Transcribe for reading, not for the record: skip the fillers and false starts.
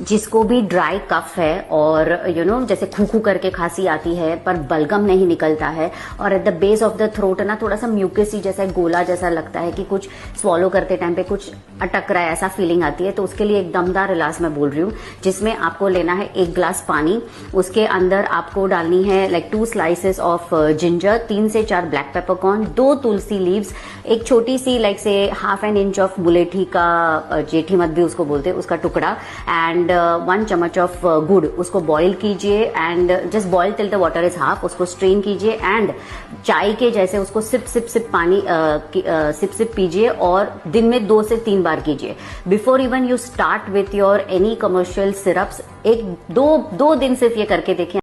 जिसको भी dry cough है और जैसे खू करके खांसी आती है पर बलगम नहीं निकलता है और at the base of the throat ना थोड़ा सा म्यूकसी जैसा गोला जैसा लगता है कि कुछ स्वॉलो करते टाइम पे कुछ अटक रहा है, ऐसा फीलिंग आती है, तो उसके लिए एक दमदार इलाज मैं बोल रही हूँ, जिसमें आपको लेना है 1 ग्लास पानी, उसके अंदर आपको डालनी है लाइक 2 स्लाइसेस ऑफ जिंजर, 3 से 4 ब्लैक पेपरकॉर्न, 2 तुलसी लीव्स, एक छोटी सी लाइक से ½ इंच ऑफ मुलेठी का, जेठी मत भी उसको बोलते हैं, उसका टुकड़ा, एंड 1 चम्मच ऑफ गुड़, उसको बॉईल कीजिए and just boil till the water is half, उसको स्ट्रेन कीजिए एंड चाय के जैसे उसको सिप सिप सिप पानी सिप सिप पीजिए और दिन में 2 से 3 बार कीजिए। Before even you start with your any commercial syrups, 1-2 दिन सिर्फ ये करके देखिए।